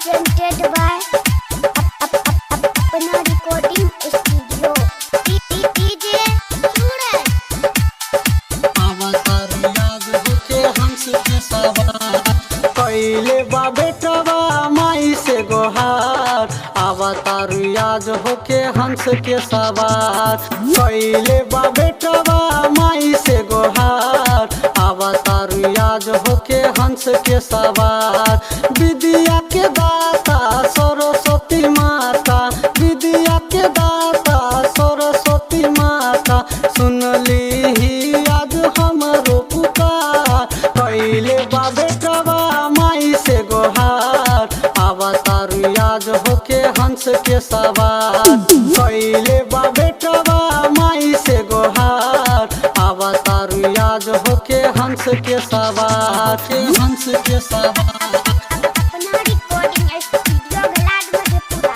presented by अपना recording studio DJ सूरज। अवतार याद होके हंस के सवार पहले बा बेटवा माई से गोहार। अवतार याद होके हंस के सवार पहले बा बेटवा माई से गोहार। अवतार याद होके हंस के सवार विद्या के दाता सरस्वती माता, विद्या के दाता सरस्वती माता सुनली ही आज हमरो पुकार। पहले बा बेटवा माई से गोहार। अवतार याद होके हंस के सवार पहले बा बेटवा माई से गोहार। अवतार याद होके हंस के सवार हंस के सवार अपना recording studio गलाड मधेपुरा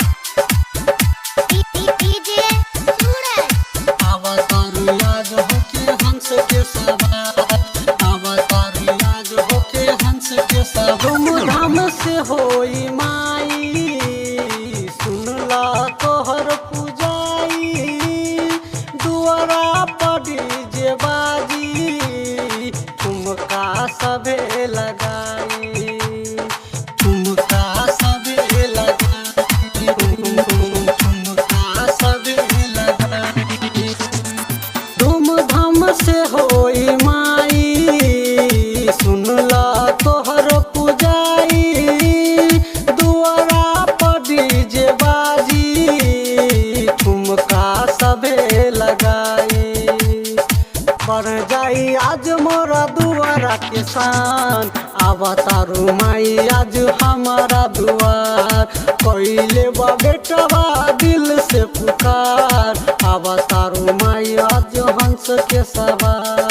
DJ सूरज। अवतार याद होके हंस के सवार। अवतार याद होके हंस के सवार धूमधाम से होई माई सुनला तोहर पूजाई। दुआरा पड़ी जे बाजी ठुमका सबे लगाई, ठुमका सबे लगाई, ठुमका सबे लगाई। धूमधाम से होई माई सुनला तोहर पूजाई। दुआरा पड़ी जे बाजी ठुमका सबे लगाई। बढ़ जाई आज मोरा दुआरा के शान। अवतारू माई आज हमारा दुआर पहले बा बेटवा दिल से पुकार। अवतारू माई आज हंस के सवार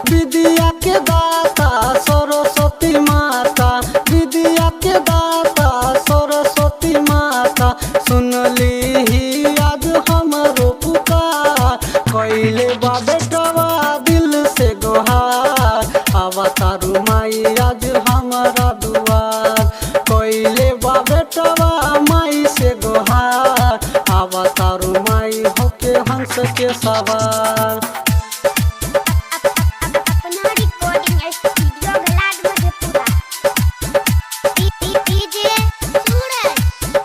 विद्या के दाता सरस्वती माता, विद्या के दाता सरस्वती माता सुनली ही आज हमरो पुकार। पहले बा बेटवा दिल से गोहार। अवतारू माई आज हमारा दुआर पहले बा बेटवा माई से गोहार। अवतारू माई होके हंस के सवार अपना recording studio गलाड मधेपुरा DJ सूरज।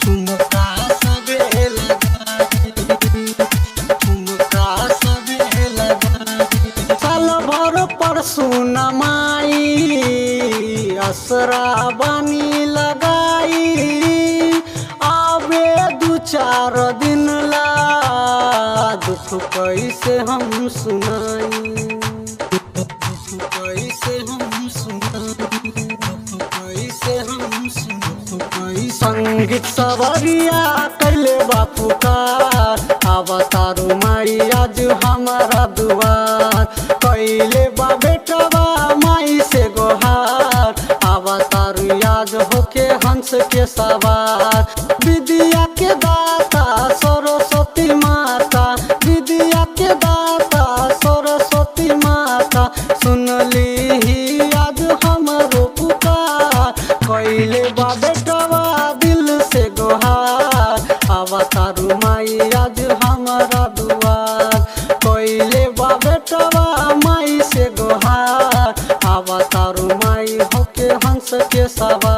ठुमका सबे लगाई, ठुमका सबे लगाई। साल भर पर सुन माई असरा बानी लगाई। आवे दू चार दिन ला दुख कैसे हम सुनाई, दुख कैसे हम सुनाई, दुख कैसे हम सुनाई। संगीत सवरिया कैले बा पुकार। अवतारू माई आज हमारा दुआर कैले बा बेटवा माई से गोहार। अवतारू याद होके हंस के सवार विद्या के दाता सरस्वती माता, विद्या के दाता सरस्वती माता सुनली ही आज हमरो पुकार। कैले बा बेटवा दिल से गोहार। अवतारू माई आज हमारा दुआर कैले बा बेटवा माई से गोहार। अवतारू माई होके हंस के सवार।